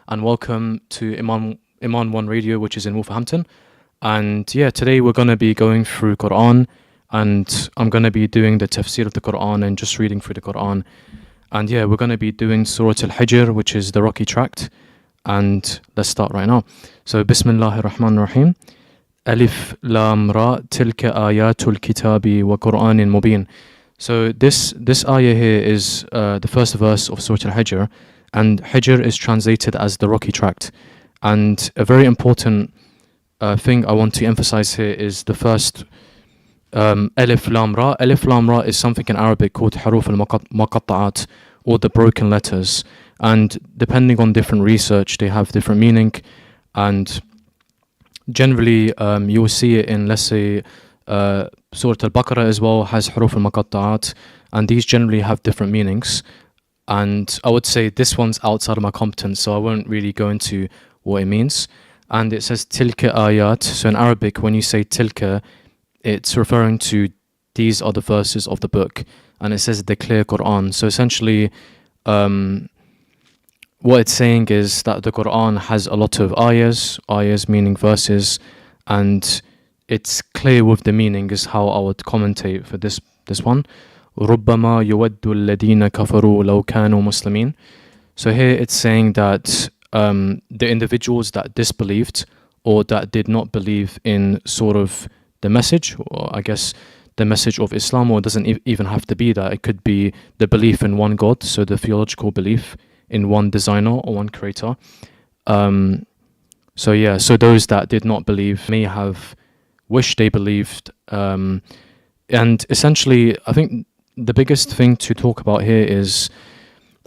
and welcome to Iman One Radio, which is in Wolverhampton. And yeah, today we're going to be going through Quran, and I'm going to be doing the tafsir of the Quran and just reading through the Quran. And yeah, we're going to be doing Surah Al-Hijr, which is the Rocky Tract. And let's start right now. So, Bismillahir Rahmanir Rahim. Alif Lam Ra Tilka Ayatul Kitabi wa Qur'anin Mubin. So this ayah here is the first verse of Surah Al-Hijr, and Hijr is translated as the Rocky Tract. And a very important thing I want to emphasize here is the first Alif Lam Ra. Alif Lam Ra is something in Arabic called Haruf al-Maqatta'at, or the broken letters. And depending on different research, they have different meaning. And generally, you will see it in, let's say, Surah Al-Baqarah as well has Haruf al-Maqatta'at, and these generally have different meanings. And I would say this one's outside of my competence, so I won't really go into what it means. And it says Tilka Ayat. So in Arabic, when you say Tilka, it's referring to these are the verses of the book. And it says the clear Quran. So essentially, what it's saying is that the Quran has a lot of ayahs meaning verses, and it's clear with the meaning is how I would commentate for this one. رُبَّمَا يُوَدُّ الَّذِينَ كَفَرُوا لَوْ كَانُوا مُسْلِمِينَ. So here it's saying that the individuals that disbelieved or that did not believe in sort of the message, or I guess the message of Islam, or it doesn't even have to be that. It could be the belief in one God, so the theological belief in one designer or one creator. So those that did not believe may have wished they believed. And essentially, I think the biggest thing to talk about here is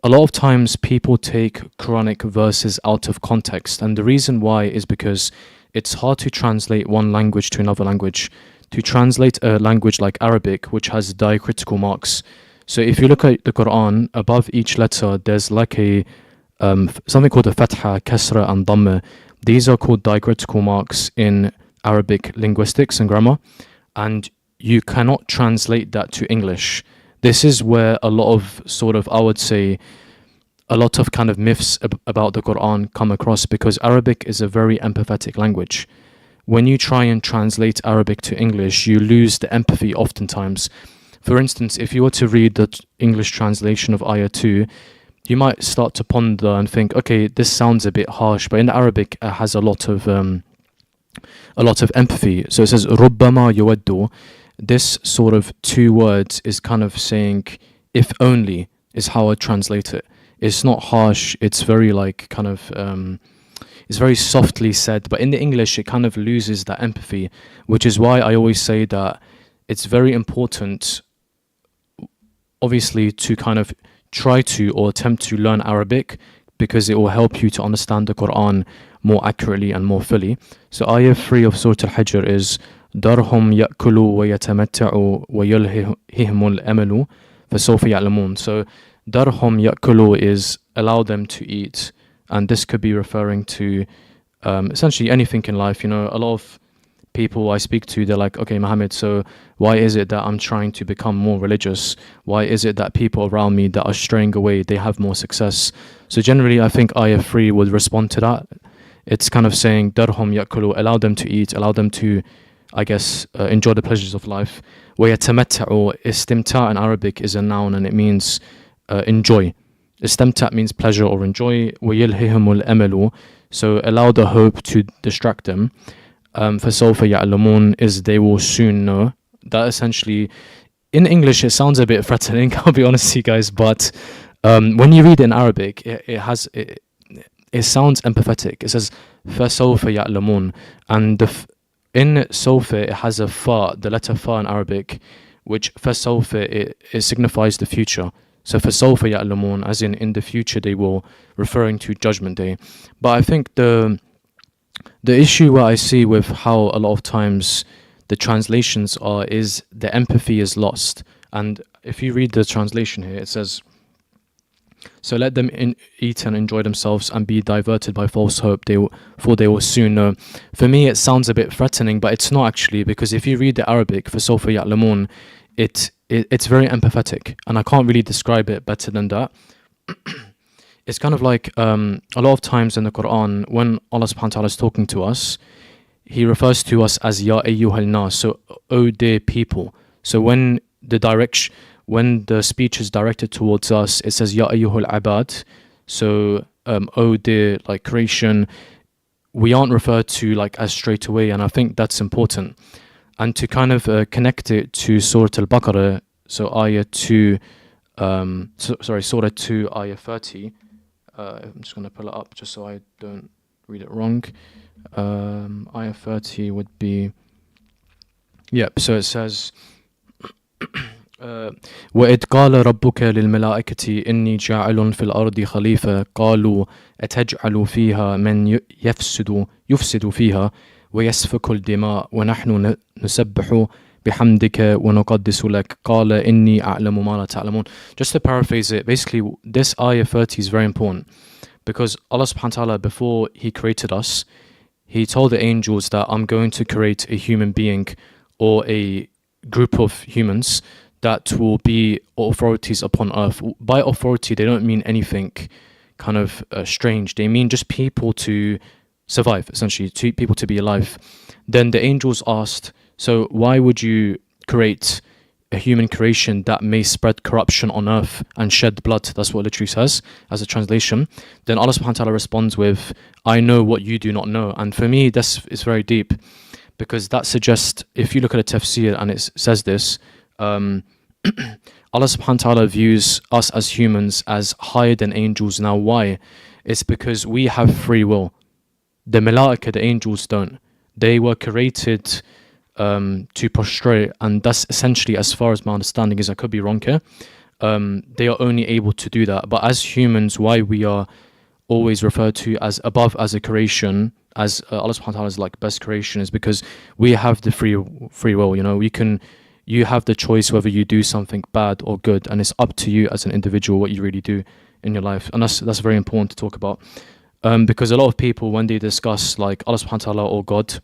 a lot of times people take Quranic verses out of context. And the reason why is because it's hard to translate one language to another language. To translate a language like Arabic, which has diacritical marks. So if you look at the Quran, above each letter, there's like a something called a fatha, kasra, and dhamma. These are called diacritical marks in Arabic linguistics and grammar, and you cannot translate that to English. This is where a lot of I would say, a lot of kind of myths about the Quran come across, because Arabic is a very empathetic language. When you try and translate Arabic to English, you lose the empathy oftentimes. For instance, if you were to read the English translation of Ayah 2, you might start to ponder and think, okay, this sounds a bit harsh, but in Arabic it has a lot of empathy. So it says رُبَّمَا يُوَدُّ. This sort of two words is kind of saying, if only, is how I translate it. It's not harsh, it's very it's very softly said, but in the English it kind of loses that empathy, which is why I always say that it's very important, obviously, to kind of try to or attempt to learn Arabic, because it will help you to understand the Quran more accurately and more fully. So ayah 3 of Surah Al-Hijr is دَرْهُمْ يَأْكُلُوا وَيَتَمَتَّعُوا وَيُلْهِهِمُ الْأَمَلُ فَسَوْفَ يَعْلَمُونَ. So دَرْهُمْ يَأْكُلُوا is allow them to eat, and this could be referring to essentially anything in life. You know, a lot of people I speak to, they're like, okay, Mohammed, so why is it that I'm trying to become more religious? Why is it that people around me that are straying away, they have more success? So generally, I think ayah 3 would respond to that. It's kind of saying, darhum yakulu, allow them to eat, allow them to, I guess, enjoy the pleasures of life. وَيَتَمَتَّعُ, istimta in Arabic is a noun, and it means enjoy. Istimta means pleasure or enjoy. وَيَلْهِهِمُ الْأَمَلُ, so allow the hope to distract them. فَسَوْفَ يَعْلَمُونَ is they will soon know. That essentially, in English, it sounds a bit threatening, I'll be honest with you guys, but when you read in Arabic, it sounds empathetic. It says, فَسَوْفَ يَعْلَمُونَ, and in Sawfa, it has a fa, the letter fa in Arabic, which فَسَوْفَ, it signifies the future. So فَسَوْفَ يَعْلَمُونَ, as in the future they will, referring to Judgment Day. But I think the issue what I see with how a lot of times the translations are is the empathy is lost. And if you read the translation here, it says, so let them eat and enjoy themselves and be diverted by false hope, for they will soon know. For me, it sounds a bit threatening, but it's not actually, because if you read the Arabic, فَسَوْفَ يَعْلَمُونَ, it's very empathetic, and I can't really describe it better than that. it's kind of like a lot of times in the Quran when Allah subhanahu wa ta'ala is talking to us, he refers to us as Ya ayyuhal nas, so O dear people. So when the speech is directed towards us, it says Ya ayyuhal abad. So O dear like creation, we aren't referred to like as straight away, and I think that's important. And to kind of connect it to Surah Al-Baqarah, so ayah 2, Surah 2, ayah 30. I'm just going to pull it up just so I don't read it wrong. Ayah 30 would be, yep, so it says, وَإِذْ قَالَ رَبُّكَ لِلْمَلَائِكَةِ إِنِّي جَاعِلٌ فِي الْأَرْضِ خَلِيفَةً قَالُوا أَتَجْعَلُ فِيهَا مَنْ يُفْسِدُ فِيهَا وَيَسْفِكُ الدِّمَاءَ وَنَحْنُ نُسَبِّحُ بِحَمْدِكَ وَنُقَدِّسُ لَكَ قَالَ إِنِّي أَعْلَمُ مَا لَا تَعْلَمُونَ. Just to paraphrase it, basically this ayah 30 is very important because Allah subhanahu wa ta'ala, before he created us, he told the angels that I'm going to create a human being or a group of humans that will be authorities upon earth. By authority, they don't mean anything kind of strange. They mean just people to survive, essentially, people to be alive. Then the angels asked, so why would you create a human creation that may spread corruption on earth and shed blood? That's what it literally says as a translation. Then Allah subhanahu wa ta'ala responds with, I know what you do not know. And for me, this is very deep because that suggests, if you look at a tafsir and it says this, Allah subhanahu wa ta'ala views us as humans as higher than angels. Now why? It's because we have free will. The malaika, the angels, don't. They were created to prostrate, and that's essentially, as far as my understanding is, I could be wrong here, they are only able to do that. But as humans, why we are always referred to as above as a creation, as Allah subhanahu wa ta'ala's like best creation, is because we have the free will. You have the choice whether you do something bad or good, and it's up to you as an individual what you really do in your life. And that's very important to talk about, because a lot of people, when they discuss like Allah subhanahu wa ta'ala or God,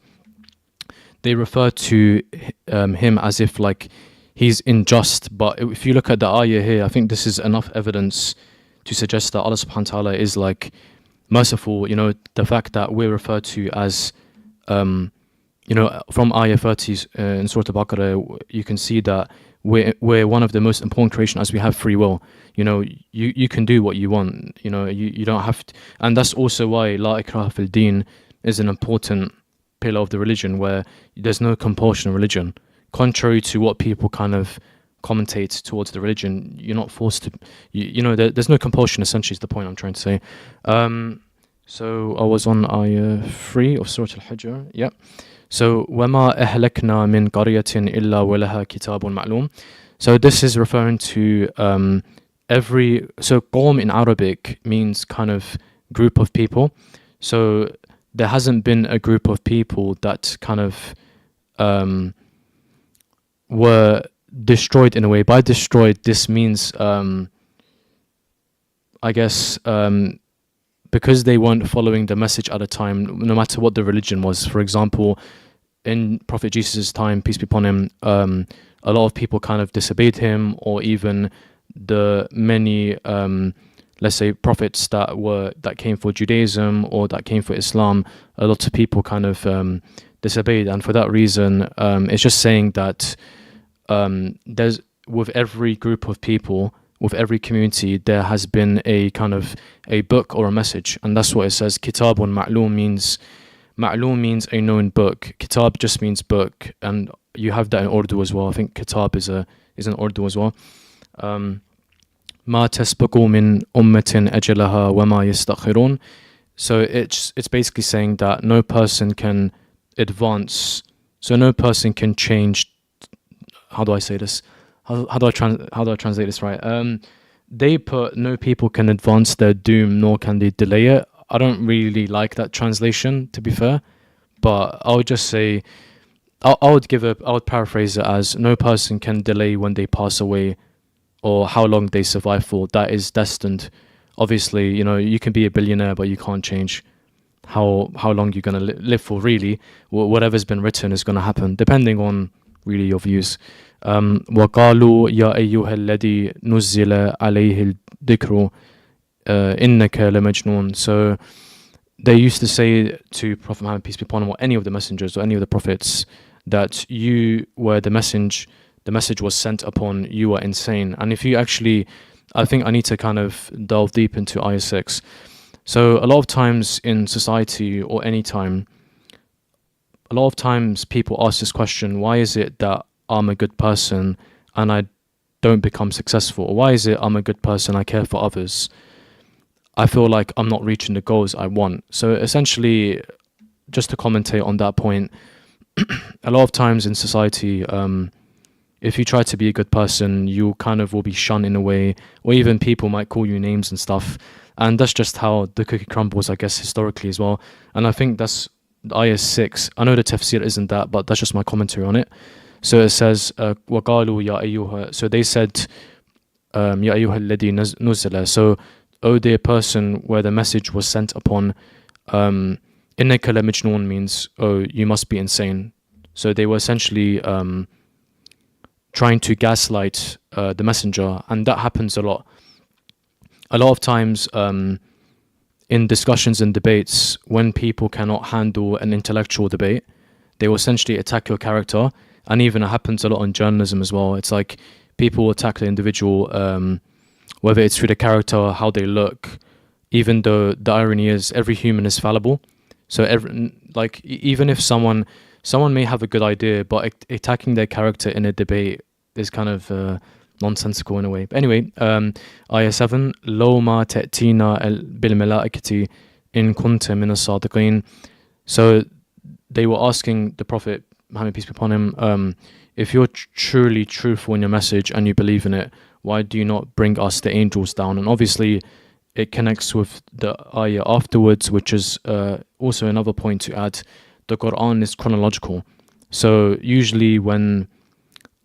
they refer to him as if like he's unjust. But if you look at the ayah here, I think this is enough evidence to suggest that Allah subhanahu wa ta'ala is like merciful. The fact that we're referred to as from ayah 30 in Surah Al-Baqarah, you can see that we're one of the most important creation, as we have free will. You can do what you want. You don't have to. And that's also why La ikraha fil din is an important pillar of the religion, where there's no compulsion in religion. Contrary to what people kind of commentate towards the religion, you're not forced to. There's no compulsion. Essentially, is the point I'm trying to say. So I was on ayah 3 of Surah Al-Hijr. Yep. So وَمَا أَهْلَكْنَا مِنْ قَرْيَةٍ إِلَّا وَلَهَا كِتَابٌ مَعْلُومٌ. So this is referring to so qawm in Arabic means kind of group of people. So there hasn't been a group of people that kind of were destroyed in a way. By destroyed, this means I guess because they weren't following the message at the time, no matter what the religion was. For example, in Prophet Jesus' time, peace be upon him, a lot of people kind of disobeyed him, or even the many let's say prophets that came for Judaism or that came for Islam. A lot of people kind of disobeyed, and for that reason, it's just saying that there's, with every group of people, with every community, there has been a kind of a book or a message, and that's what it says. Kitabun ma'loom means a known book. Kitab just means book, and you have that in Urdu as well. I think kitab is in Urdu as well. ما تسبق من أمة أجلها وما يستأخرون. So it's basically saying that no person can advance. So no person can change. How do I say this? How do I translate this right? They put no people can advance their doom, nor can they delay it. I don't really like that translation, to be fair, but I would just say I would paraphrase it as no person can delay when they pass away, or how long they survive for. That is destined. Obviously, you can be a billionaire, but you can't change how long you're gonna live for. Really, whatever's been written is gonna happen, depending on really your views. وَقَالُوا يَا أَيُّهَا الَّذِي نُزِّلَ عَلَيْهِ الذِّكْرُ innaka la majnoon. So they used to say to Prophet Muhammad, peace be upon him, or any of the messengers or any of the prophets, that you were the message was sent upon, you are insane. And if you actually, I think I need to kind of delve deep into ayah 6. So a lot of times in society or any time, a lot of times people ask this question: why is it that I'm a good person and I don't become successful? Or why is it I'm a good person, I care for others, I feel like I'm not reaching the goals I want? So essentially, just to commentate on that point, a lot of times in society, if you try to be a good person, you kind of will be shunned in a way, or even people might call you names and stuff. And that's just how the cookie crumbles, I guess, historically as well. And I think that's ayah 6. I know the tafsir isn't that, but that's just my commentary on it. So it says, وَقَالُوا يَا أَيُّهَا. So they said, يَا أَيُّهَا الَّذِي نُزِّلَ. So, O dear person where the message was sent upon, إِنَّكَ لَمَجْنُونَ means, oh, you must be insane. So they were essentially trying to gaslight the messenger, and that happens a lot. A lot of times in discussions and debates, when people cannot handle an intellectual debate, they will essentially attack your character. And even it happens a lot in journalism as well. It's like people will attack the individual, whether it's through the character, how they look, even though the irony is every human is fallible. So even if someone may have a good idea, but attacking their character in a debate is kind of nonsensical in a way. But anyway, ayah 7, لو ما تأتينا بالملائكة إن كنت من الصادقين. So they were asking the Prophet, Muhammad peace be upon him, if you're truly truthful in your message and you believe in it, why do you not bring us the angels down? And obviously it connects with the ayah afterwards, which is also another point to add. The Quran is chronological. So usually when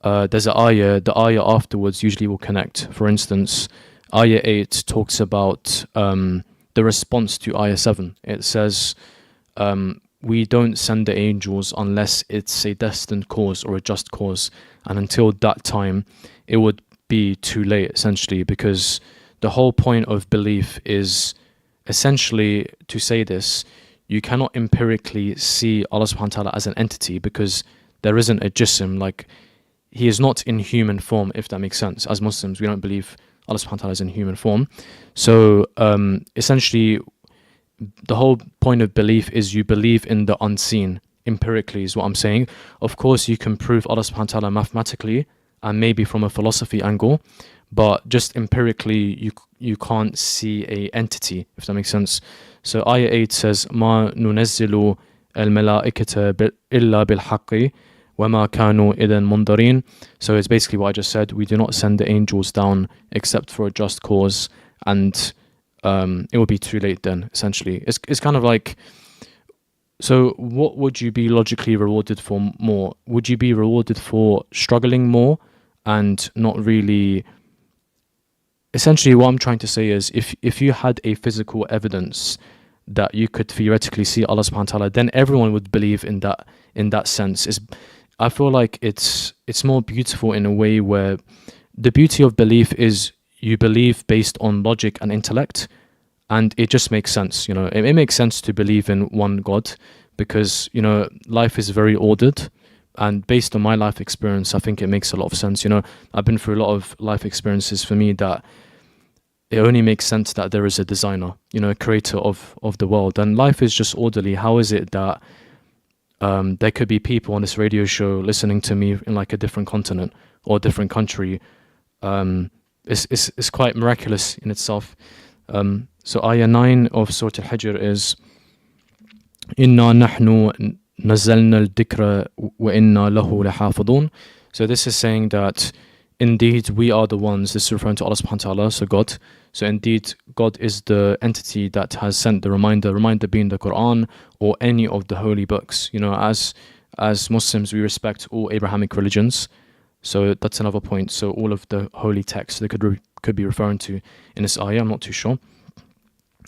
there's an ayah, the ayah afterwards usually will connect. For instance, ayah 8 talks about the response to ayah 7. It says, we don't send the angels unless it's a destined cause or a just cause. And until that time, it would be too late, essentially, because the whole point of belief is essentially to say this: you cannot empirically see Allah subhanahu wa ta'ala as an entity, because there isn't a jism, like he is not in human form, if that makes sense. As Muslims, we don't believe Allah subhanahu wa ta'ala is in human form. So essentially, the whole point of belief is you believe in the unseen empirically, is what I'm saying. Of course, you can prove Allah subhanahu wa ta'ala mathematically and maybe from a philosophy angle, but just empirically you can't see a entity, if that makes sense. So ayah 8 says, ما ننزل الملائكة إلا بالحق وما كانوا إذا منذرين. So it's basically what I just said: we do not send the angels down except for a just cause, and it will be too late then, essentially. It's kind of like, so what would you be logically rewarded for more? Would you be rewarded for struggling more and not really... Essentially what I'm trying to say is, if you had a physical evidence that you could theoretically see Allah subhanahu wa ta'ala, then everyone would believe in that sense. I feel like it's more beautiful in a way where the beauty of belief is you believe based on logic and intellect, and it just makes sense. It makes sense to believe in one God, because life is very ordered, and based on my life experience, I think it makes a lot of sense. I've been through a lot of life experiences for me that it only makes sense that there is a designer, a creator of the world, and life is just orderly. How is it that there could be people on this radio show listening to me in like a different continent or a different country? It's quite miraculous in itself. So ayah 9 of Surah Al-Hijr is إِنَّا نَحْنُ نَزَّلْنَا الذِّكْرَ وَإِنَّا لَهُ لَحَافِظُونَ. So this is saying that indeed we are the ones, this is referring to Allah subhanahu wa ta'ala, so God. So indeed God is the entity that has sent the reminder being the Quran or any of the holy books. As Muslims, we respect all Abrahamic religions. So that's another point. So all of the holy texts they could be referring to in this ayah, I'm not too sure.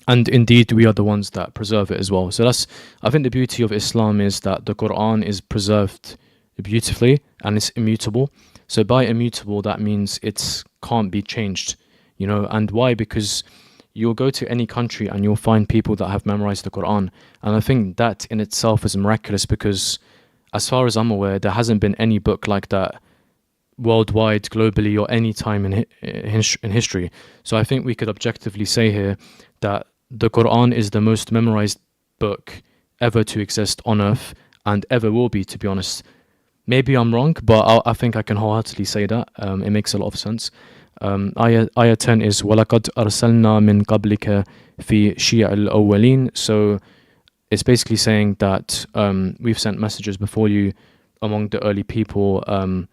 And indeed, we are the ones that preserve it as well. So I think the beauty of Islam is that the Quran is preserved beautifully and it's immutable. So by immutable, that means it can't be changed. And why? Because you'll go to any country and you'll find people that have memorized the Quran. And I think that in itself is miraculous because, as far as I'm aware, there hasn't been any book like that worldwide, globally, or any time in history. So I think we could objectively say here that the Quran is the most memorized book ever to exist on earth and ever will be, to be honest. Maybe I'm wrong, but I think I can wholeheartedly say that. It makes a lot of sense. Ayah 10 is وَلَقَدْ أَرْسَلْنَا مِنْ قَبْلِكَ فِي شِيَعِ الْأَوَّلِينَ. So it's basically saying that we've sent messages before you among the early people. I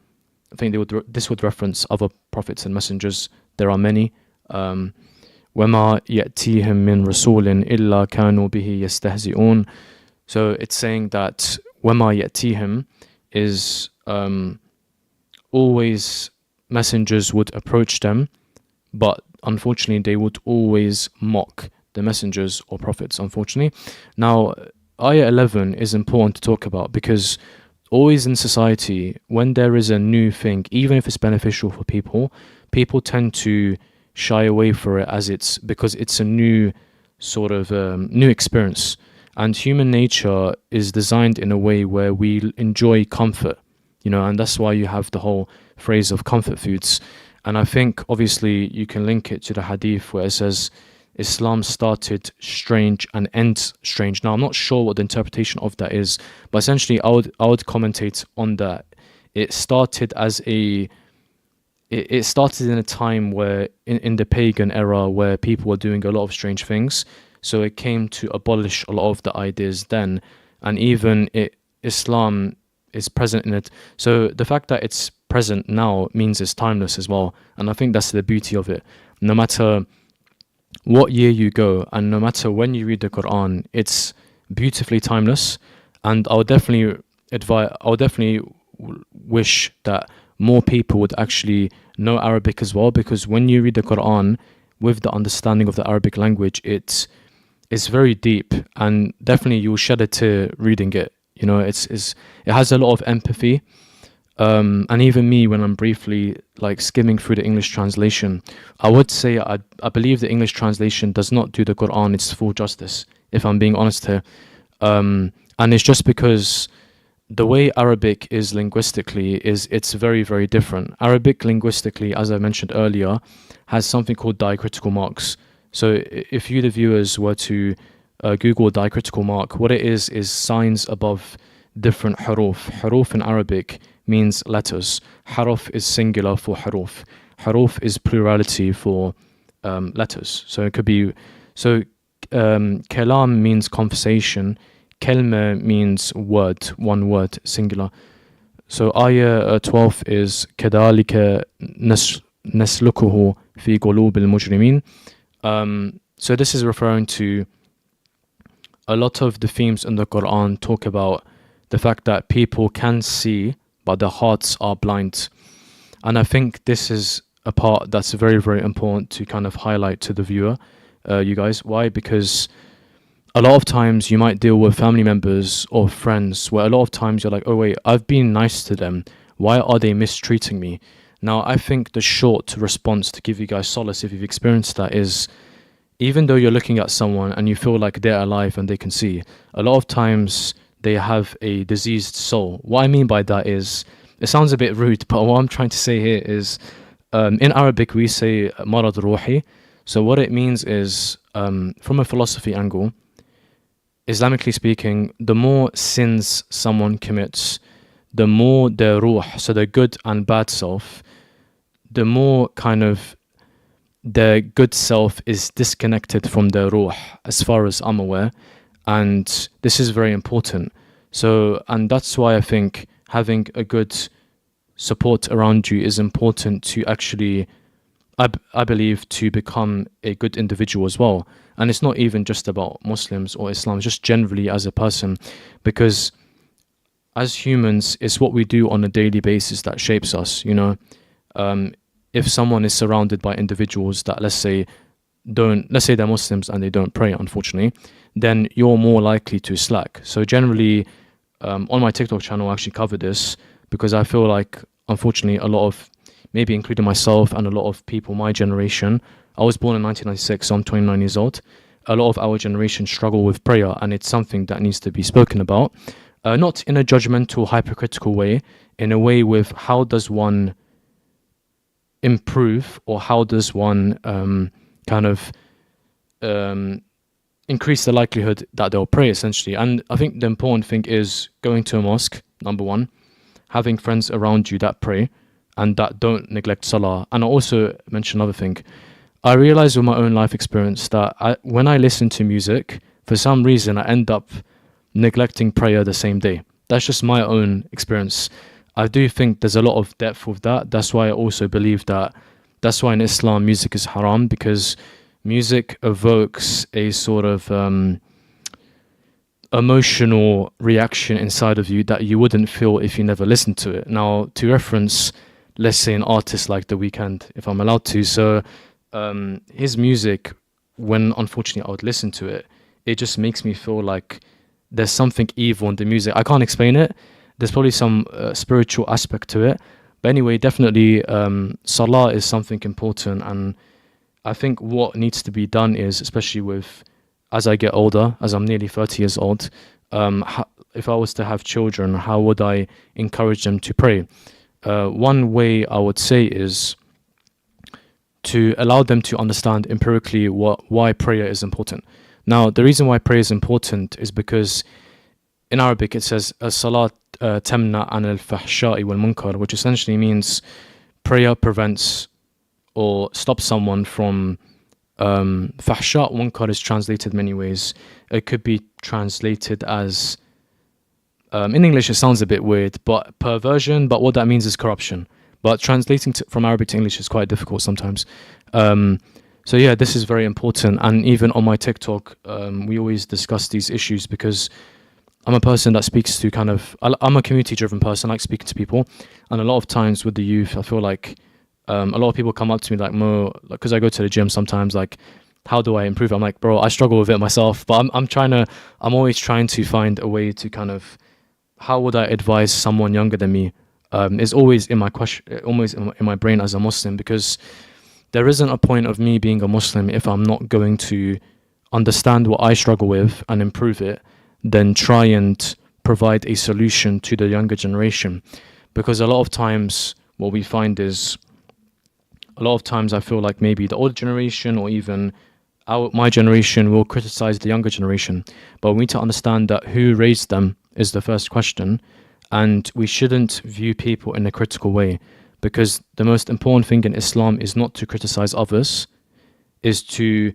think this would reference other prophets and messengers. There are many. وَمَا يَأْتِيهِمْ مِنْ رَسُولٍ إِلَّا كَانُوا بِهِ يَسْتَهْزِئُونَ. So it's saying that وَمَا يَأْتِيهِمْ is always messengers would approach them, but unfortunately they would always mock the messengers or prophets, unfortunately. Now, Ayah 11 is important to talk about because always in society, when there is a new thing, even if it's beneficial for people, people tend to shy away for it because it's a new sort of new experience. And human nature is designed in a way where we enjoy comfort, and that's why you have the whole phrase of comfort foods. And I think obviously you can link it to the hadith where it says Islam started strange and ends strange. Now I'm not sure what the interpretation of that is, but essentially I would commentate on that. It started it started in a time where in the pagan era where people were doing a lot of strange things. So it came to abolish a lot of the ideas then, and even Islam is present in it. So the fact that it's present now means it's timeless as well, and I think that's the beauty of it. No matter what year you go, and no matter when you read the Quran, it's beautifully timeless. And I would definitely wish that more people would actually know Arabic as well, because when you read the Quran with the understanding of the Arabic language, it's very deep, and definitely you'll shed a tear reading it. It has a lot of empathy. And even me, when I'm briefly skimming through the English translation, I would say I believe the English translation does not do the Quran its full justice, if I'm being honest here. And it's just because the way Arabic is linguistically it's very, very different. Arabic linguistically, as I mentioned earlier, has something called diacritical marks. So if you, the viewers, were to Google diacritical mark, what it is signs above different huruf. Huruf in Arabic means letters. Haruf is singular for huruf. Huruf is plurality for letters. So it could be, kalam means conversation. Kelma means word, one word, singular. So ayah 12 is كَذَلِكَ نَسْلُكُهُ فِي قُلُوبِ الْمُجْرِمِينَ. So this is referring to a lot of the themes in the Quran talk about the fact that people can see, but their hearts are blind. And I think this is a part that's very, very important to kind of highlight to the viewer, you guys. Why? Because a lot of times you might deal with family members or friends where a lot of times you're like, oh wait, I've been nice to them. Why are they mistreating me? Now, I think the short response to give you guys solace, if you've experienced that, is even though you're looking at someone and you feel like they're alive and they can see, a lot of times they have a diseased soul. What I mean by that is, it sounds a bit rude, but what I'm trying to say here is, in Arabic we say marad ruhi. So what it means is, from a philosophy angle, Islamically speaking, the more sins someone commits, the more their ruh, so their good and bad self, the more kind of their good self is disconnected from their ruh, as far as I'm aware. And this is very important. So, and that's why I think having a good support around you is important to actually, I believe, to become a good individual as well. And it's not even just about Muslims or Islam, just generally as a person, because as humans, it's what we do on a daily basis that shapes us, if someone is surrounded by individuals that let's say they're Muslims and they don't pray, unfortunately, then you're more likely to slack. So generally, on my TikTok channel, I actually cover this because I feel like, unfortunately, a lot of, maybe including myself and a lot of people my generation, I was born in 1996, so I'm 29 years old. A lot of our generation struggle with prayer, and it's something that needs to be spoken about. Not in a judgmental, hypocritical way, in a way with how does one improve or how does one kind of um, increase the likelihood that they'll pray essentially. And I think the important thing is going to a mosque, number one, having friends around you that pray and that don't neglect salah. And I also mention another thing. I realized with my own life experience that when I listen to music, for some reason I end up neglecting prayer the same day. That's just my own experience. I do think there's a lot of depth with that. That's why I also believe that that's why in Islam music is haram, because music evokes a sort of emotional reaction inside of you that you wouldn't feel if you never listened to it. Now, to reference, let's say an artist like The Weeknd, if I'm allowed to. So, his music, when unfortunately I would listen to it, it just makes me feel like there's something evil in the music. I can't explain it. There's probably some spiritual aspect to it. But anyway, definitely, salah is something important, and I think what needs to be done is, especially with as I get older, as I'm nearly 30 years old, if I was to have children, how would I encourage them to pray? One way I would say is to allow them to understand empirically why prayer is important. Now, the reason why prayer is important is because in Arabic it says "Salat tamna an al fahsha'i wal munkar," which essentially means prayer prevents or stops someone from fahsha. Munkar is translated many ways. It could be translated as in English it sounds a bit weird, but perversion. But what that means is corruption. But translating from Arabic to English is quite difficult sometimes. So yeah, this is very important. And even on my TikTok, we always discuss these issues because I'm a person that speaks to I'm a community-driven person. I like speaking to people, and a lot of times with the youth, I feel like a lot of people come up to me like, Mo, because I go to the gym sometimes, like, how do I improve? I'm like, bro, I struggle with it myself, but I'm always trying to find a way to kind of, how would I advise someone younger than me? Is always in my question, almost in my brain as a Muslim, because there isn't a point of me being a Muslim if I'm not going to understand what I struggle with and improve it, then try and provide a solution to the younger generation. Because a lot of times what we find is, a lot of times I feel like maybe the older generation or even my generation will criticize the younger generation, but we need to understand that who raised them is the first question, and we shouldn't view people in a critical way, because the most important thing in Islam is not to criticize others, is to,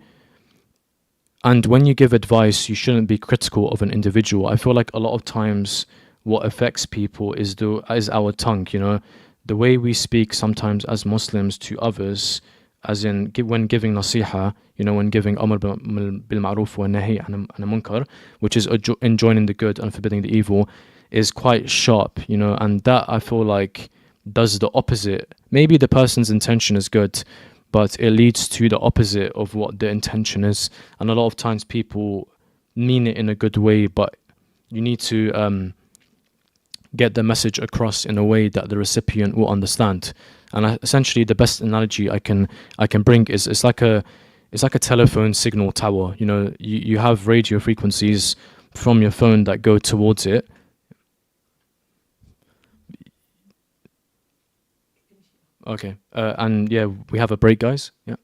and when you give advice, you shouldn't be critical of an individual. I feel like a lot of times what affects people is our tongue, you know, the way we speak sometimes as Muslims to others, as in when giving nasiha, you know, when giving amr bil ma'ruf wa nahi an munkar, which is enjoining the good and forbidding the evil, is quite sharp, you know, and that I feel like does the opposite. Maybe the person's intention is good, but it leads to the opposite of what the intention is. And a lot of times people mean it in a good way, but you need to get the message across in a way that the recipient will understand. And essentially, the best analogy I can bring is it's like a telephone signal tower. You know, you have radio frequencies from your phone that go towards it. Okay, and yeah, we have a break, guys. Yeah,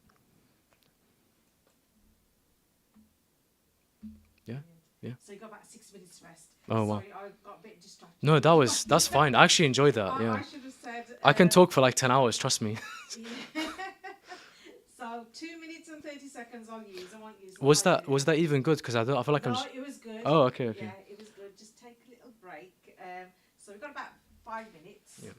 yeah, yeah. So you got about 6 minutes rest. Oh wow. Sorry, I got a bit distracted. No, that's fine. I actually enjoyed that. Yeah, I should have said. I can talk for like 10 hours. Trust me. Yeah. So 2 minutes and 30 seconds I'll use. I won't use. Was that even good? Because I feel like I'm No, just. it was good. Oh, okay, okay. Yeah, it was good. Just take a little break. So we've got about 5 minutes. Yeah.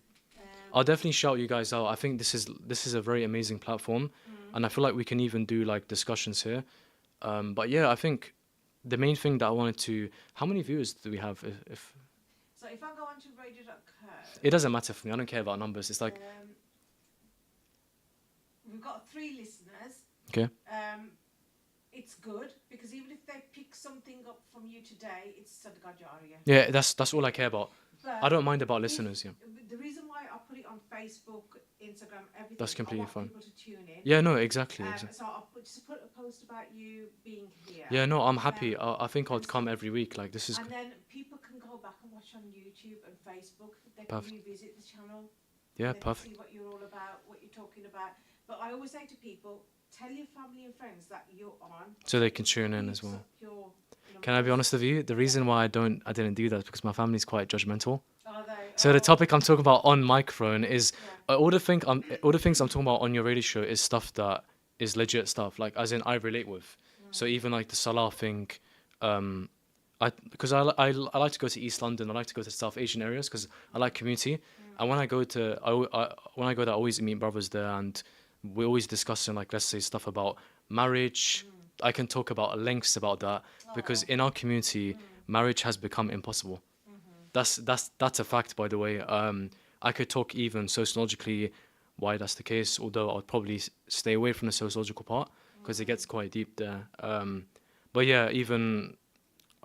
I'll definitely shout you guys out. I think this is a very amazing platform, and I feel like we can even do like discussions here. But yeah, I think the main thing that I wanted to. How many viewers do we have? If So if I go on to radio.co, it doesn't matter for me, I don't care about numbers. It's like we've got 3 listeners. okay. It's good because even if they pick something up from you today, it's Sadaqah Jariyah. Yeah, that's all I care about. I But don't mind about if listeners. Yeah, the reason why I put it on Facebook, Instagram, everything, that's I completely want fine. people to tune in. Yeah, no, exactly, exactly. So just put a post about you being here, Yeah, no, I'm and then happy. I think and I'd come so every week. Like this is and then people can go back and watch on YouTube and Facebook. They can perfect. revisit the channel and Yeah, they can perfect. see what you're all about, what you're talking about. But I always say to people, tell your family and friends that you're on, So so they can it tune in as creeps well. up your Can I be numbers. honest with you? The Yeah. reason why I didn't do that is because my family's quite judgmental. Are they? So the Oh, topic I'm talking about on microphone is yeah. all the things I'm talking about on your radio show is stuff that is legit stuff. Like as in I relate with. So even like the Salah thing, um, I like to go to East London. I like to go to South Asian areas because I like community. And when I go to when I go there, I always meet brothers there, and we're always discussing like let's say stuff about marriage. I can talk about lengths about that because Oh. in our community, marriage has become impossible. That's a fact, by the way. I could talk even sociologically why that's the case, although I'd probably stay away from the sociological part because it gets quite deep there. But yeah, even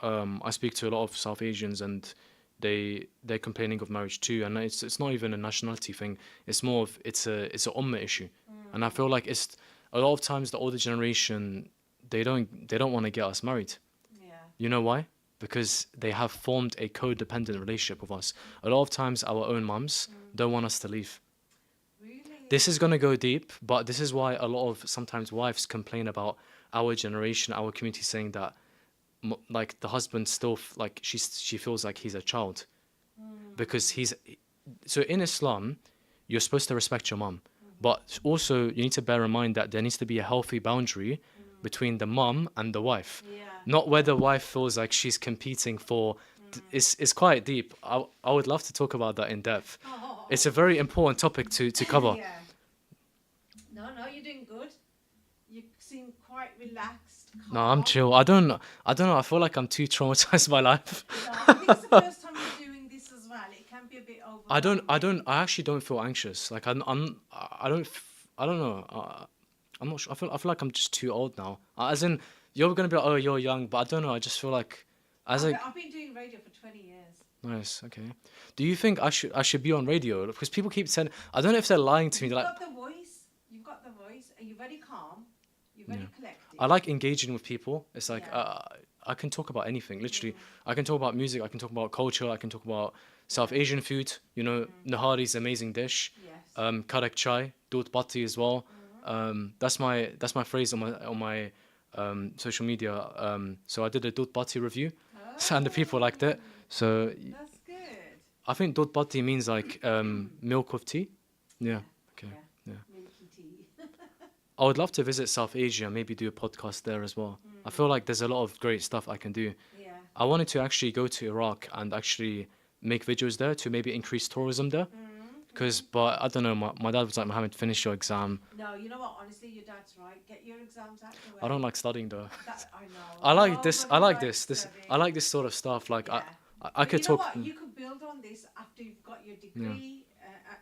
I speak to a lot of South Asians and they're complaining of marriage too, and it's not even a nationality thing. It's more of it's a ummah issue, and I feel like it's a lot of times the older generation they don't want to get us married. Yeah. You know why? Because they have formed a codependent relationship with us. A lot of times, our own mums don't want us to leave. Really? This is going to go deep, but this is why a lot of sometimes wives complain about our generation, our community, saying that like the husband still like she feels like he's a child because he's so in Islam, you're supposed to respect your mum, but also you need to bear in mind that there needs to be a healthy boundary between the mum and the wife, Yeah. not where the wife feels like she's competing for. It's quite deep. I would love to talk about that in depth. Oh. It's a very important topic to cover. Yeah. No, you're doing good. You seem quite relaxed, No, I'm calm. chill. I don't know. I feel like I'm too traumatized by life. No, I think it's the first time you're doing this as well. It can be a bit overwhelming. I actually don't feel anxious. Like I don't know. I'm not sure. I feel like I'm just too old now. As in, you're gonna be like, oh, you're young, but I don't know. I just feel like, as a I've been doing radio for 20 years. nice, okay. Do you think I should be on radio? Because people keep saying, I don't know if they're lying to me. You've They're like, got the voice. You've got the voice. And you're very calm. You're very Yeah. collected. I like engaging with people. It's like Yeah. I can talk about anything. Literally, I can talk about music. I can talk about culture. I can talk about South Asian food. You know, Nahari's amazing dish. Yes. Karak chai, dud bati as well. That's my phrase on my social media. So I did a dud bati review, and the people liked it. So That's good. I think dud bati means like milk of tea. Yeah. Okay. Yeah. Milky tea. I would love to visit South Asia and maybe do a podcast there as well. I feel like there's a lot of great stuff I can do. Yeah. I wanted to actually go to Iraq and actually make videos there to maybe increase tourism there. But I don't know, my dad was like, Mohammed, finish your exam. No, you know what? Honestly, your dad's right. Get your exams out the way. I don't like studying though. I know. I like this. I Nobody like likes this. studying. I like this sort of stuff. Like Yeah. I But could you know talk. what? You could build on this after you've got your degree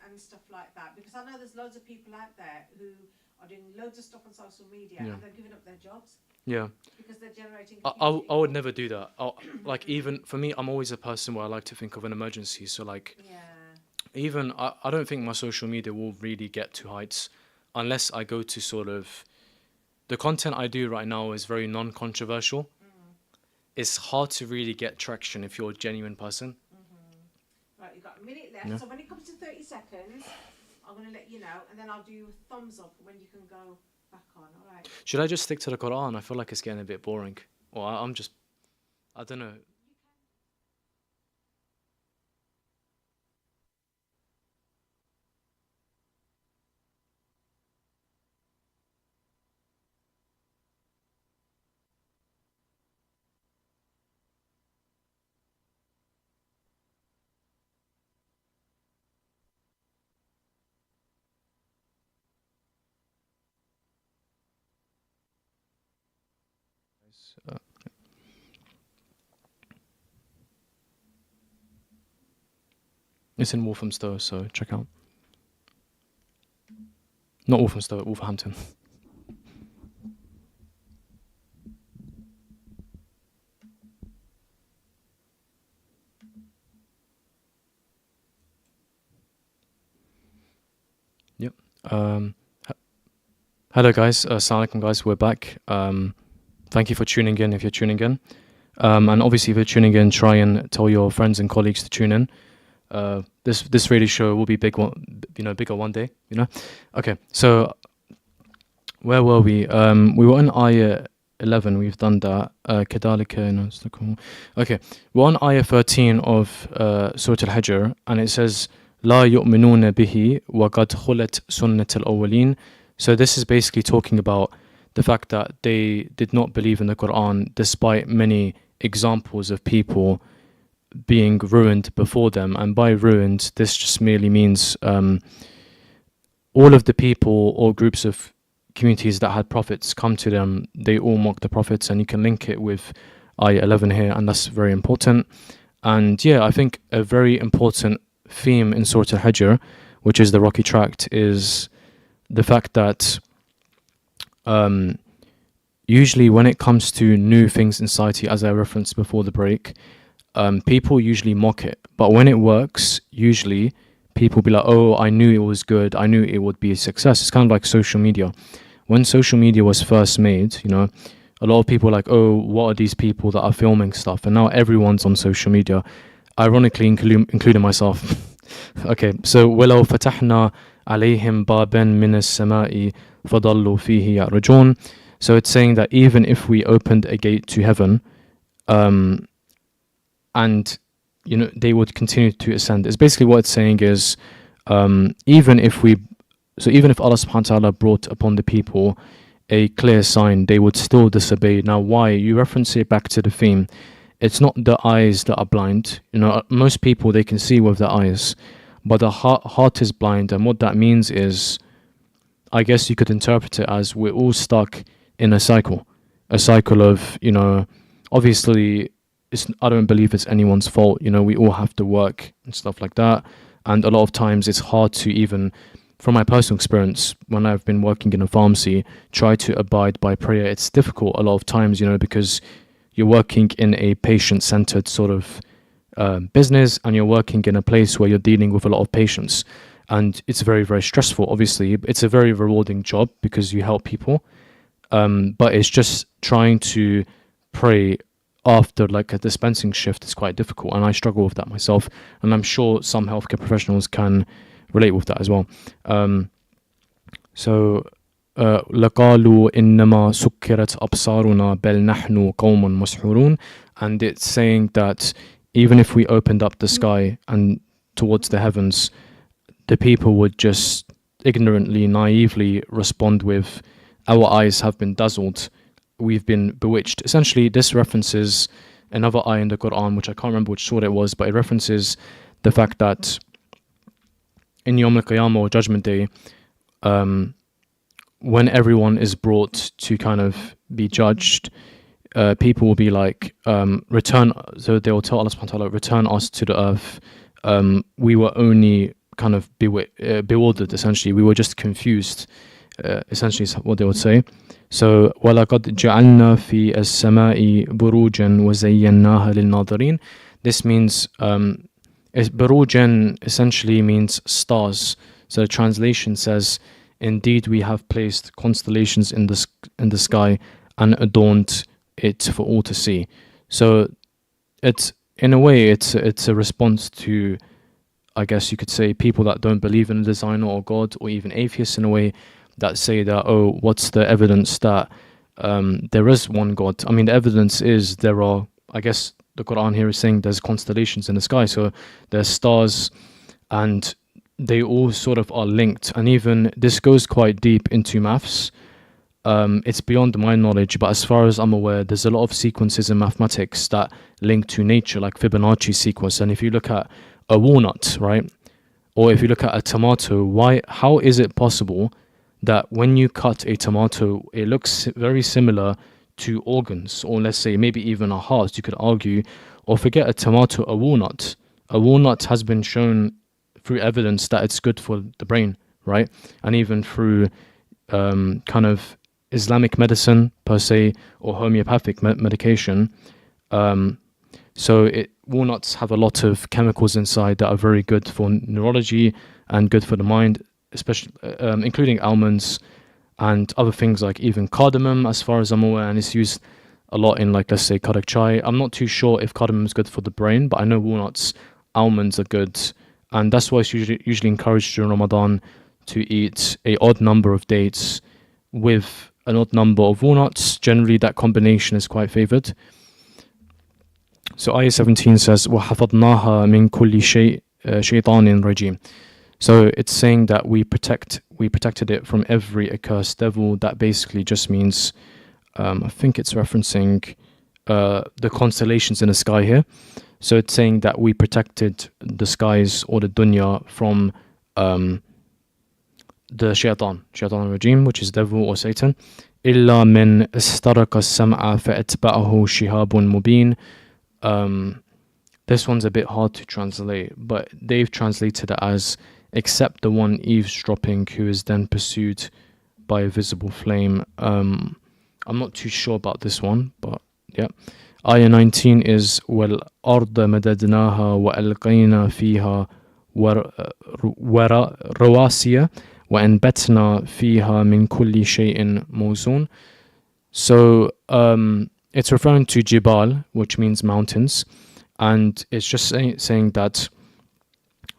and stuff like that. Because I know there's loads of people out there who are doing loads of stuff on social media Yeah. and they're giving up their jobs Yeah. because they're generating. I would never do that. Like even for me, I'm always a person where I like to think of an emergency. So like Yeah. even I don't think my social media will really get to heights unless I go to sort of the content I do right now is very non-controversial. It's hard to really get traction if you're a genuine person. Right, you've got a minute left. Yeah. So when it comes to 30 seconds, I'm going to let you know, and then I'll do a thumbs up when you can go back on. All right. Should I just stick to the Quran? I feel like it's getting a bit boring. Or I don't know. Uh, it's in Walthamstow, so check out. Not Walthamstow, Wolverhampton. Um, Hello, guys. Assalamu alaikum, guys. We're back. Thank you for tuning in if you're tuning in. And obviously, if you're tuning in, try and tell your friends and colleagues to tune in. This radio show will be bigger one day. Okay. So where were we? We were on ayah 11. We've done that. كذلك نسلكه. Okay. We're on ayah 13 of Surah Al-Hijr, and it says لا يؤمنون به وقد خلت سنة الأولين. So this is basically talking about the fact that they did not believe in the Quran despite many examples of people being ruined before them. And by ruined, this just merely means all of the people or groups of communities that had prophets come to them, they all mock the prophets, and you can link it with ayah 11 here, and that's very important. And yeah, I think a very important theme in Surah Al-Hijr, which is the rocky tract, is the fact that usually when it comes to new things in society, as I referenced before the break, people usually mock it. But when it works, usually people be like, oh, I knew it was good. I knew it would be a success. It's kind of like social media. When social media was first made, a lot of people are like, oh, what are these people that are filming stuff? And now everyone's on social media, ironically including myself. Okay, so وَلَوْ فَتَحْنَا عَلَيْهِمْ بَابًا مِنَ السَّمَاءِ فَضَلُّوا فِيهِ يَعْرُجُونَ. So it's saying that even if we opened a gate to heaven, and they would continue to ascend. It's basically what it's saying is, even if Allah subhanahu wa ta'ala brought upon the people a clear sign, they would still disobey. Now, why? You reference it back to the theme. It's not the eyes that are blind. Most people, they can see with their eyes, but the heart is blind. And what that means is, I guess you could interpret it as we're all stuck in a cycle of, obviously, I don't believe it's anyone's fault. We all have to work and stuff like that. And a lot of times it's hard to, even from my personal experience, when I've been working in a pharmacy, try to abide by prayer. It's difficult a lot of times, because you're working in a patient-centered sort of business, and you're working in a place where you're dealing with a lot of patients. And it's very, very stressful, obviously. It's a very rewarding job because you help people. But it's just trying to pray after like a dispensing shift is quite difficult, and I struggle with that myself, and I'm sure some healthcare professionals can relate with that as well. So لَقَالُوا إِنَّمَا سُكِّرَتْ أَبْصَارُنَا بَلْ نَحْنُ قَوْمٌ مَسْحُورُونَ. And it's saying that even if we opened up the sky and towards the heavens, the people would just ignorantly, naively respond with, our eyes have been dazzled, we've been bewitched. Essentially, this references another ayah in the Quran, which I can't remember which surah it was, but it references the fact that in Yawm al-Qiyamah, or Judgment Day, when everyone is brought to kind of be judged, people will be like, return, so they will tell Allah subhanahu wa ta'ala, return us to the earth. We were only kind of bewildered, essentially. We were just confused, essentially is what they would say. So وَلَقَدْ جَعَلْنَا فِي السَّمَاءِ بُرُوجًا وَزَيَّنَّاهَا لِلنَّاظِرِينَ. This means, burujan essentially means stars. So the translation says, indeed we have placed constellations in the sky and adorned it for all to see. So it's, in a way, it's a response to, I guess you could say, people that don't believe in a designer or God, or even atheists in a way, that say that, oh, what's the evidence that there is one God? I mean, the evidence is there are, I guess the Quran here is saying there's constellations in the sky, so there's stars, and they all sort of are linked. And even this goes quite deep into maths. It's beyond my knowledge, but as far as I'm aware, there's a lot of sequences in mathematics that link to nature, like Fibonacci sequence. And if you look at a walnut, right, or if you look at a tomato, how is it possible that when you cut a tomato, it looks very similar to organs, or let's say maybe even a heart, you could argue, or forget a tomato, a walnut. A walnut has been shown through evidence that it's good for the brain, right? And even through kind of Islamic medicine per se, or homeopathic medication. Walnuts have a lot of chemicals inside that are very good for neurology and good for the mind. especially including almonds and other things like even cardamom, as far as I'm aware, and it's used a lot in, like, let's say karak chai. I'm not too sure if cardamom is good for the brain, but I know walnuts, almonds are good, and that's why it's usually encouraged during Ramadan to eat a odd number of dates with an odd number of walnuts. Generally, that combination is quite favored. So ayah 17 says, وَحَفَظْنَاهَا مِنْ كُلِّ شَيْطَانٍ رَجِيمٍ. So it's saying that we protected it from every accursed devil. That basically just means, I think it's referencing the constellations in the sky here. So it's saying that we protected the skies or the dunya from the shaitan regime, which is devil or Satan. إِلَّا مِنْ اسْتَرَكَ السَّمْعَ فَأَتْبَعَهُ شِهَابٌ مُبِينٌ. This one's a bit hard to translate, but they've translated it as except the one eavesdropping who is then pursued by a visible flame. I'm not too sure about this one, but yeah. Ayah 19 is وَالْأَرْضَ مَدَدْنَاهَا وَأَلْقَيْنَا فِيهَا رواسي وَأَنْبَتْنَا فِيهَا مِنْ كُلِّ شَيْءٍ مَوْزُونٍ. So it's referring to Jibal, which means mountains, and it's just saying that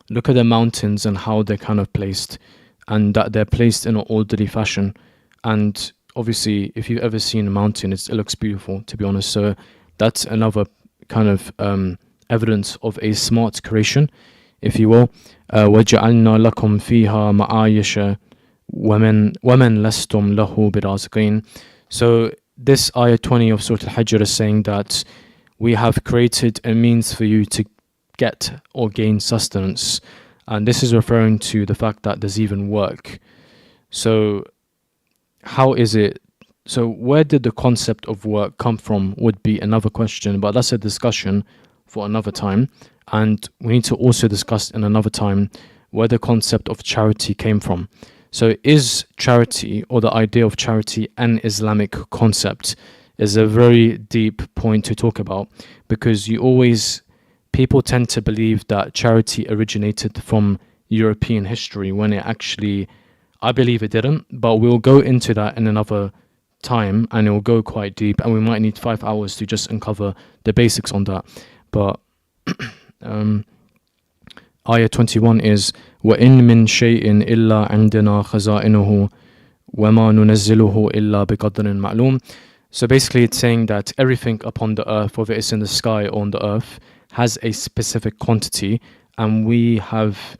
look at the mountains and how they're kind of placed, and that they're placed in an orderly fashion. And obviously, if you've ever seen a mountain, it looks beautiful, to be honest. So that's another kind of evidence of a smart creation, if you will. وَجَعَلْنَا لَكُمْ فِيهَا مَعَايِشَ وَمَنْ لَسْتُمْ لَهُ بِرَازِقِينَ. So this ayah 20 of Surah Al-Hajr is saying that we have created a means for you to get or gain sustenance, and this is referring to the fact that there's even work. So how is it? So where did the concept of work come from would be another question, but that's a discussion for another time. And we need to also discuss in another time where the concept of charity came from. So is charity, or the idea of charity, an Islamic concept? Is a very deep point to talk about, because people tend to believe that charity originated from European history, when it actually, I believe it didn't, but we'll go into that in another time, and it will go quite deep, and we might need 5 hours to just uncover the basics on that. But ayah 21 is وَإِن مِّن شَيْءٍ إِلَّا عِنْدَنَا خَزَائِنُهُ وَمَا نُنَزِّلُهُ إِلَّا بِقَدْرٍ مَعْلُومٍ. So basically it's saying that everything upon the earth, whether it's in the sky or on the earth, has a specific quantity, and we have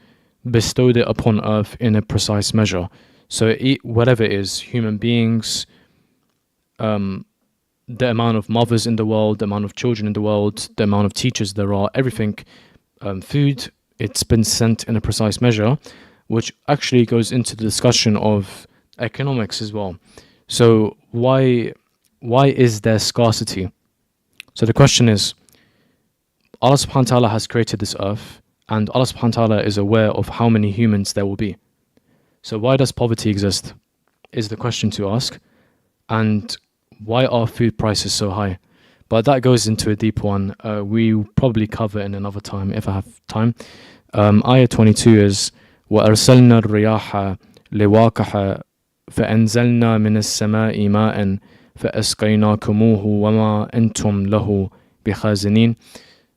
bestowed it upon earth in a precise measure. So whatever it is, human beings, the amount of mothers in the world, the amount of children in the world, the amount of teachers there are, everything, food, it's been sent in a precise measure, which actually goes into the discussion of economics as well. So why is there scarcity? So the question is, Allah subhanahu wa ta'ala has created this earth, and Allah subhanahu wa ta'ala is aware of how many humans there will be. So why does poverty exist, is the question to ask. And why are food prices so high? But that goes into a deep one. We'll probably cover in another time if I have time. Ayah 22 is وَأَرْسَلْنَا الرِّيَاحَ لِوَاقِحَ فَأَنزَلْنَا مِنَ السَّمَاءِ مَاءً فَأَسْقَيْنَاكُمُوهُ وَمَا أَنْتُمْ لَهُ بِخَازِنِينَ.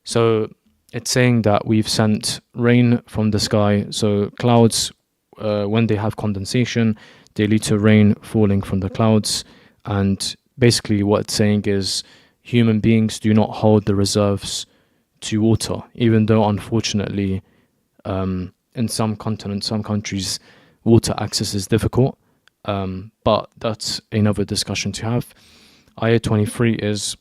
So it's saying that we've sent rain from the sky. So clouds, when they have condensation, they lead to rain falling from the clouds. And basically what it's saying is human beings do not hold the reserves to water, even though unfortunately in some continents, some countries, water access is difficult. But that's another discussion to have. Ayah 23 is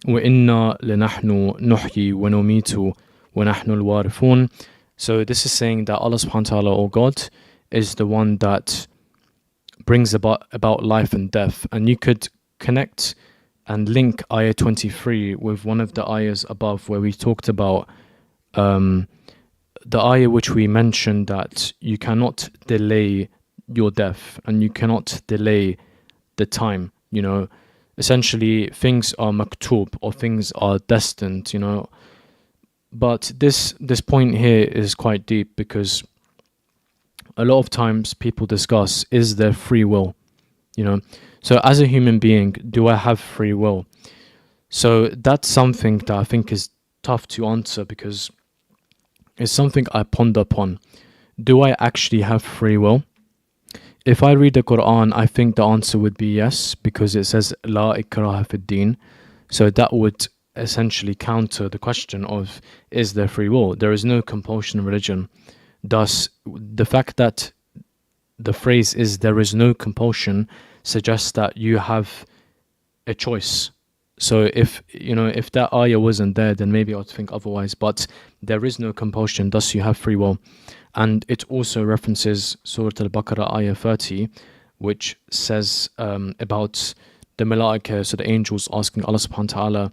وَإِنَّا لَنَحْنُ نُحْيِي وَنُمِيتُ وَنَحْنُ الْوَارِثُونَ. So this is saying that Allah subhanahu wa ta'ala, or God, is the one that brings about life and death. And you could connect and link ayah 23 with one of the ayahs above, where we talked about the ayah which we mentioned that you cannot delay your death and you cannot delay the time. Essentially things are maktub, or things are destined, But this point here is quite deep, because a lot of times people discuss, is there free will? You know, so as a human being, do I have free will? So that's something that I think is tough to answer because it's something I ponder upon. Do I actually have free will? If I read the Quran, I think the answer would be yes, because it says La ikraha fid din. So that would essentially counter the question of, is there free will? There is no compulsion in religion. Thus, the fact that the phrase is there is no compulsion suggests that you have a choice. So if that ayah wasn't there, then maybe I'd think otherwise. But there is no compulsion, thus you have free will. And it also references Surah Al-Baqarah ayah 30, which says about the malaika, so the angels asking Allah subhanahu wa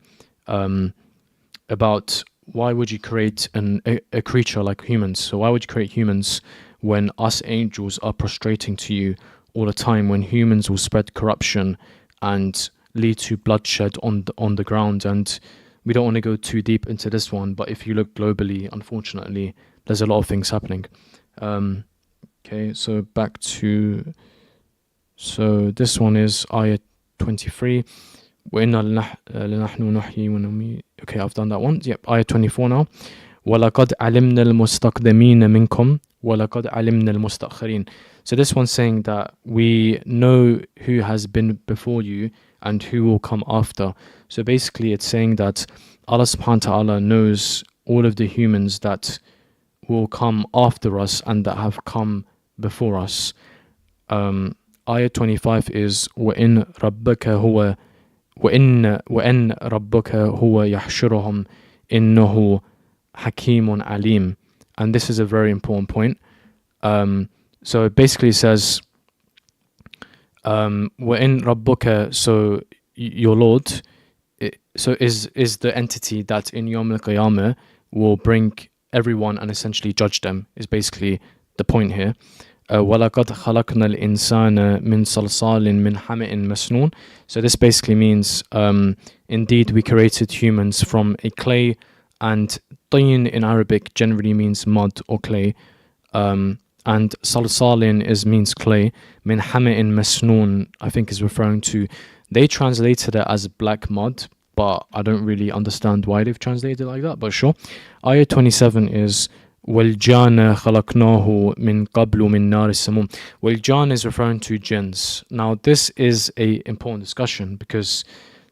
ta'ala about why would you create a creature like humans? So why would you create humans when us angels are prostrating to you all the time, when humans will spread corruption and lead to bloodshed on the ground? And we don't want to go too deep into this one, but if you look globally, unfortunately, there's a lot of things happening. Okay, so back to, so this one is ayah 23. وَإِنَّا لَنَحْنُ نُحْيِي وَنُمِيتُ. Okay, I've done that one. Yep, ayah 24 now. وَلَقَدْ عَلِمْنَا الْمُسْتَقْدِمِينَ مِنْكُمْ وَلَقَدْ عَلِمْنَا الْمُسْتَأْخِرِينَ. So this one's saying that we know who has been before you and who will come after. So basically it's saying that Allah subhanahu wa ta'ala knows all of the humans that will come after us and that have come before us. Ayah 25 is وَإِن رَبَّكَ هُوَ وَإِن رَبَّكَ هُوَ يَحْشُرُهُمْ إِنَّهُ حَكِيمٌ عَلِيمٌ. And this is a very important point. So it basically says وَإِن رَبُّكَ, so your Lord, so is the entity that in Yawm al-Qiyamah will bring everyone and essentially judge them, is basically the point here. وَلَقَدْ خَلَقْنَا الْإِنسَانَ مِنْ صَلْصَالٍ مِنْ حَمَإٍ مَسْنُونٍ. So this basically means indeed we created humans from a clay, and طين in Arabic generally means mud or clay, and salsalin means clay. Min hama'in masnoon, I think, is referring to, they translated it as black mud, but I don't really understand why they've translated it like that, but sure. Ayah 27 is وَالْجَانَ خَلَقْنَاهُ مِنْ قَبْلُ مِنْ نَارِ السَّمُومِ. Wal-Jan is referring to jinns. Now this is a important discussion because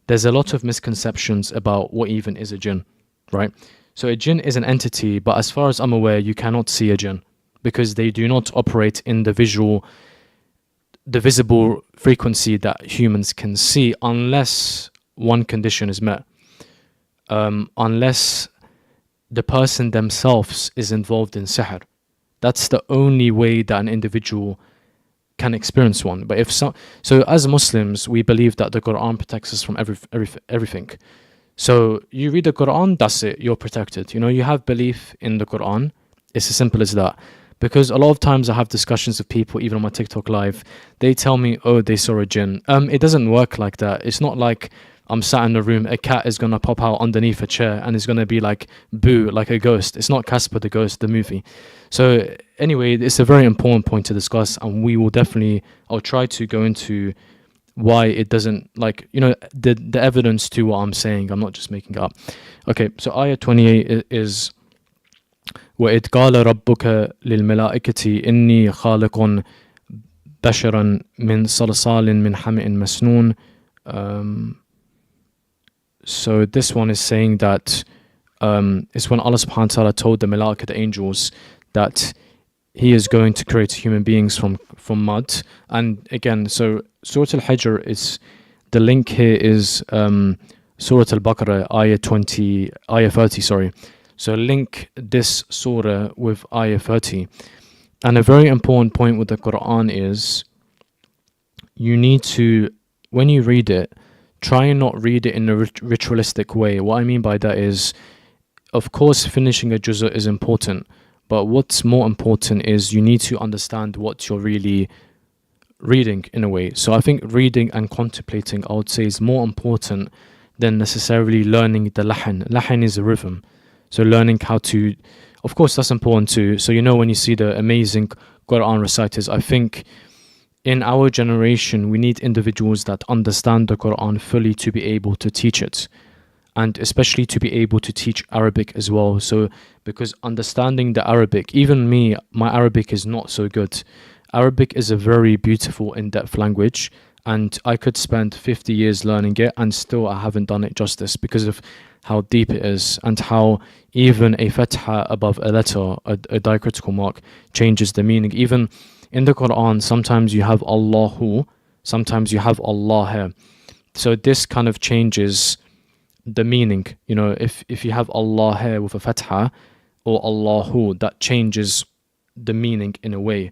there's a lot of misconceptions about what even is a jinn, right? So a jinn is an entity, but as far as I'm aware, you cannot see a jinn because they do not operate in the visible frequency that humans can see, unless one condition is met. Unless the person themselves is involved in sihr. That's the only way that an individual can experience one. But if so as Muslims, we believe that the Quran protects us from everything. So you read the Quran, that's it, you're protected. You have belief in the Quran. It's as simple as that. Because a lot of times I have discussions with people, even on my TikTok live, they tell me, oh, they saw a jinn. It doesn't work like that. It's not like I'm sat in a room, a cat is going to pop out underneath a chair and it's going to be like, boo, like a ghost. It's not Casper the Ghost, the movie. So anyway, it's a very important point to discuss, and we will I'll try to go into why it doesn't, the evidence to what I'm saying. I'm not just making it up. Okay, so ayah 28 is وَإِذْ قَالَ رَبُّكَ لِلْمَلَائِكَةِ إِنِّي خَالِقٌ بَشَرًا مِنْ صَلْصَالٍ مِنْ حَمَإٍ مَسْنُونٍ. So this one is saying that it's when Allah subhanahu wa ta'ala told the malaika, the angels, that he is going to create human beings from mud. And again, so Surah Al-Hijr is, the link here is Surah Al-Baqarah, ayah 30, sorry. So link this surah with ayah 30. And a very important point with the Quran is you need to, when you read it, try and not read it in a ritualistic way. What I mean by that is, of course, finishing a juz'ah is important, but what's more important is you need to understand what you're really reading in a way. So I think reading and contemplating, I would say, is more important than necessarily learning the lahan. Lahan is a rhythm. So learning how to of course, that's important too. So, when you see the amazing Quran reciters, I think in our generation, we need individuals that understand the Quran fully to be able to teach it, and especially to be able to teach Arabic as well. So, because understanding the Arabic, even me, my Arabic is not so good. Arabic is a very beautiful, in depth language, and I could spend 50 years learning it, and still I haven't done it justice because of how deep it is and how even a fatha above a letter, a diacritical mark, changes the meaning. Even in the Quran, sometimes you have Allahu, sometimes you have Allah here. So this kind of changes the meaning. If you have Allah here with a fatha or Allahu, that changes the meaning in a way.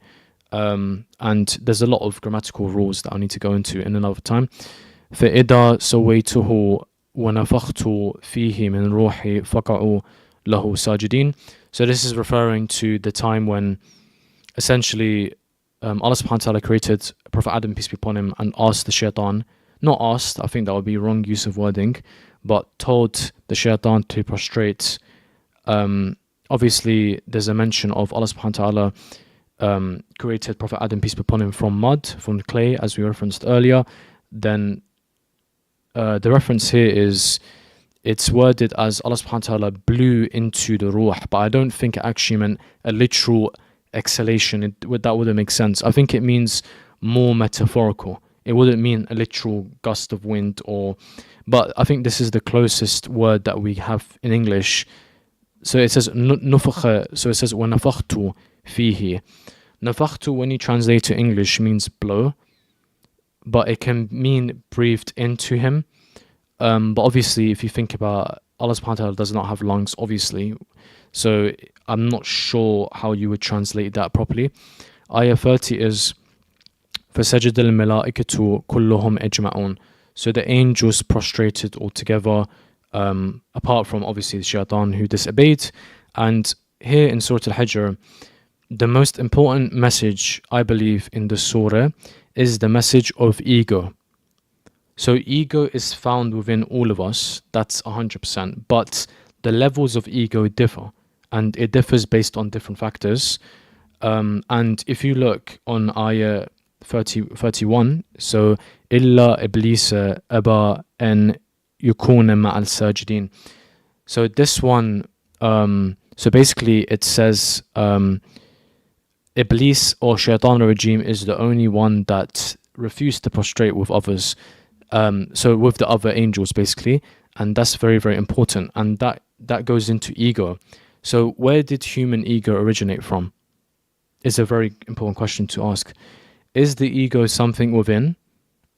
And there's a lot of grammatical rules that I need to go into in another time. فإذا سويته ونفخت فيه من روحي فقعوا له ساجدين. So this is referring to the time when essentially Allah subhanahu wa ta'ala created Prophet Adam, peace be upon him, and asked the shaitan, not asked, I think that would be wrong use of wording, but told the shaitan to prostrate. Obviously, there's a mention of Allah subhanahu wa ta'ala created Prophet Adam, peace be upon him, from mud, from clay, as we referenced earlier. Then the reference here is, it's worded as Allah subhanahu wa ta'ala blew into the ruh, but I don't think it actually meant a literal exhalation. That wouldn't make sense. I think it means more metaphorical. It wouldn't mean a literal gust of wind, but I think this is the closest word that we have in English. So it says nufakha, so it says وَنَفَخْتُ فِيهِ. Nafakhtu, when you translate to English, means blow, but it can mean breathed into him. But obviously, if you think about, Allah subhanahu wa ta'ala does not have lungs, obviously. So I'm not sure how you would translate that properly. Ayah 30 is فَسَجَدَ الْمَلَائِكَةُ كُلُّهُمْ أَجْمَعُونَ. So the angels prostrated altogether, apart from obviously the shaitan who disobeyed. And here in Surah Al-Hijr, the most important message, I believe, in the surah is the message of ego. So ego is found within all of us, that's 100%, but the levels of ego differ, and it differs based on different factors. And if you look on ayah 31, so إِلَّا إِبْلِيسَ أَبَى أَنْ يُكُونَ مَعَ السَّاجِدِينَ. So this one, so basically it says Iblis or Shaitan regime is the only one that refused to prostrate with others, so with the other angels basically, and that's very, very important, and that goes into ego. So where did human ego originate from? Is a very important question to ask. Is the ego something within,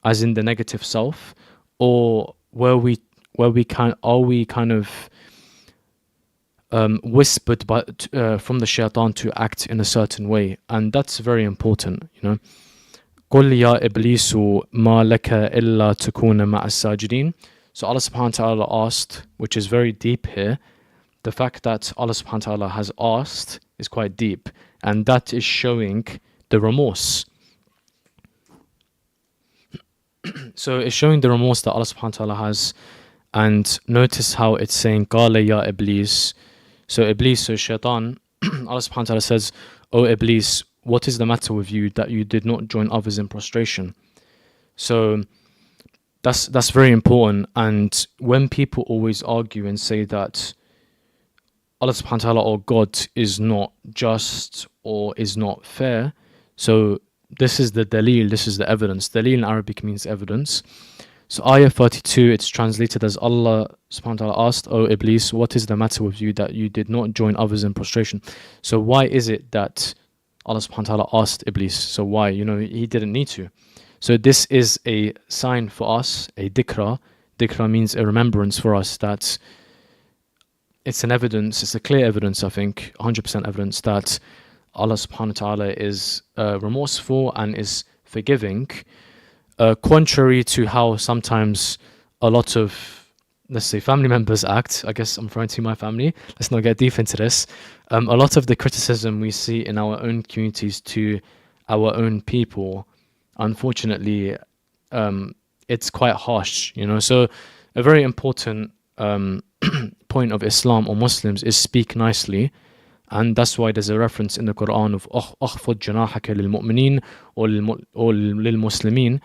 as in the negative self, or are we kind of whispered from the shaitan to act in a certain way? And that's very important, قُلْ يَا إِبْلِيسُ مَا لَكَ إِلَّا تَكُونَ مَعَ السَّاجِدِينَ. So Allah subhanahu wa ta'ala asked, which is very deep here. The fact that Allah subhanahu wa ta'ala has asked is quite deep, and that is showing the remorse. So it's showing the remorse that Allah subhanahu wa ta'ala has. And notice how it's saying قَالَ يَا إِبْلِيسُ. So Iblis, so shaitan, Allah subhanahu wa ta'ala says, "O Iblis, what is the matter with you that you did not join others in prostration?" So that's very important. And when people always argue and say that Allah subhanahu wa ta'ala or God is not just or is not fair, so this is the dalil, this is the evidence. Dalil in Arabic means evidence. So ayah 32, it's translated as Allah subhanahu wa ta'ala asked, "O Iblis, what is the matter with you that you did not join others in prostration?" So why is it that Allah subhanahu wa ta'ala asked Iblis? So why? He didn't need to. So this is a sign for us, a dhikra. Dhikra means a remembrance for us, that it's an evidence, it's a clear evidence, I think, 100% evidence that Allah subhanahu wa ta'ala is remorseful and is forgiving. Contrary to how sometimes a lot of, let's say, family members act. I guess I'm referring to my family. Let's not get deep into this. A lot of the criticism we see in our own communities to our own people, unfortunately, it's quite harsh, So a very important point of Islam or Muslims is speak nicely. And that's why there's a reference in the Quran of أخفض جناحك للمؤمنين or للمسلمين.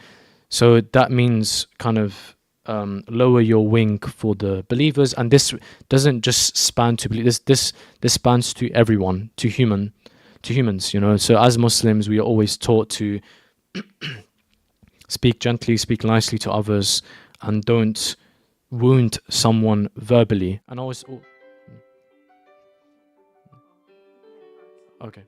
So that means kind of lower your wing for the believers, and this doesn't just span to this spans to everyone, to humans, you know. So as Muslims, we are always taught to speak gently, speak nicely to others, and don't wound someone verbally. And always, oh, Put the headphones on. okay,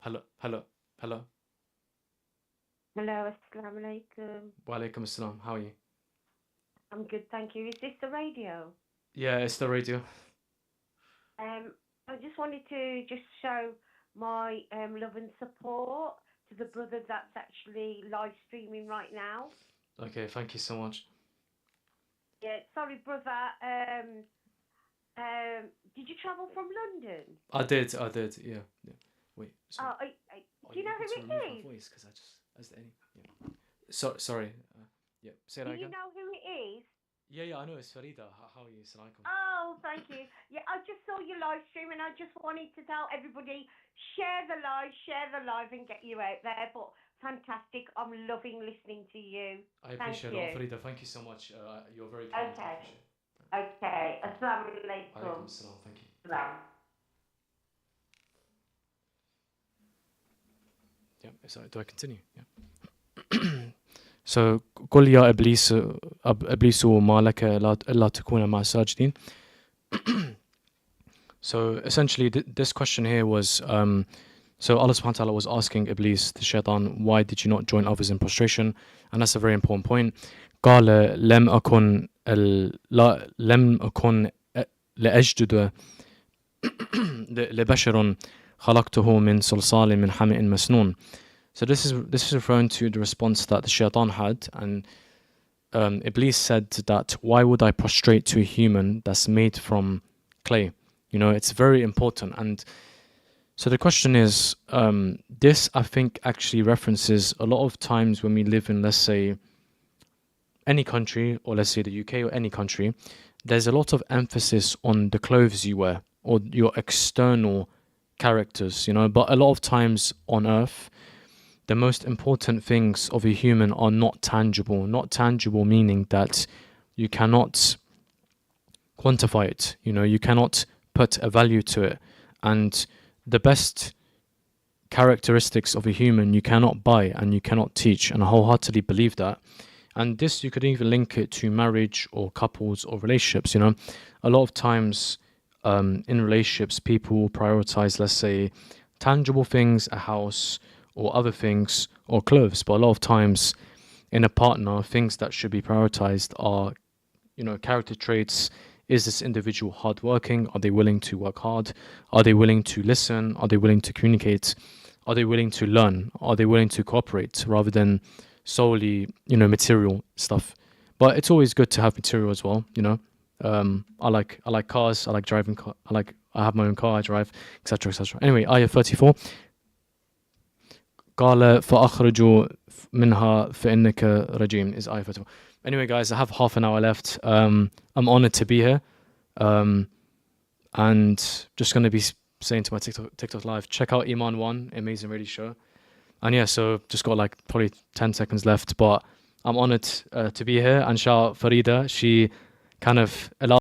hello, hello, hello. Hello, assalamu alaikum. Wa alaikum assalam. How are you? I'm good, thank you. Is this the radio? Yeah, it's the radio. I just wanted to just show my love and support to the brother that's actually live streaming right now. Okay, thank you so much. Yeah, sorry, brother. Did you travel from London? I did, yeah. Wait, sorry. Do you know who it is? Voice because yeah. Sorry. Yeah, say that Do you again. know who it is? Yeah, I know it's Farida. How are you? Assalamualaikum. Oh, thank you. Yeah, I just saw your live stream and I just wanted to tell everybody, share the live and get you out there. But fantastic. I'm loving listening to you. I appreciate it, Farida. Thank you so much. You're very kind. Okay. Okay. Assalamu Alaikum alaikum. assalam. Thank you. Salam. Yeah, sorry, do I continue? Yeah. So قل يا إبليس ما لك ألا تكون مع الساجدين. So essentially this question here was so Allah subhanahu wa ta'ala was asking Iblis, the shaitan, why did you not join others in prostration? And that's a very important point. قال لم أكن لأسجد لبشر خلقته من صلصال من حمإ مسنون. So this is referring to the response that the shaitan had, and Iblis said that why would I prostrate to a human that's made from clay? You know, it's very important. And so the question is, this I think actually references a lot of times when we live in, let's say, any country, or let's say the UK or any country, there's a lot of emphasis on the clothes you wear or your external characters, you know. But a lot of times on earth, the most important things of a human are not tangible. Not tangible meaning that you cannot quantify it, you know, you cannot put a value to it. And the best characteristics of a human you cannot buy and you cannot teach, and I wholeheartedly believe that. And this, you could even link it to marriage or couples or relationships, you know. A lot of times in relationships, people prioritize, let's say, tangible things, a house, or other things, or clothes. But a lot of times in a partner, things that should be prioritized are, you know, character traits. Is this individual hardworking? Are they willing to work hard? Are they willing to listen? Are they willing to communicate? Are they willing to learn? Are they willing to cooperate rather than solely, you know, material stuff? But it's always good to have material as well, you know. I like cars. I like driving. I have my own car. I drive, etc., etc. Anyway, ayah 34. قال فأخرجوا منها فإنك رجيم is ayah 34. Anyway, guys, I have half an hour left. I'm honored to be here, and just gonna be saying to my TikTok live, check out Iman 1, amazing radio show. And yeah, so just got like probably 10 seconds left, but I'm honored to be here. And shout out Farida, she kind of allowed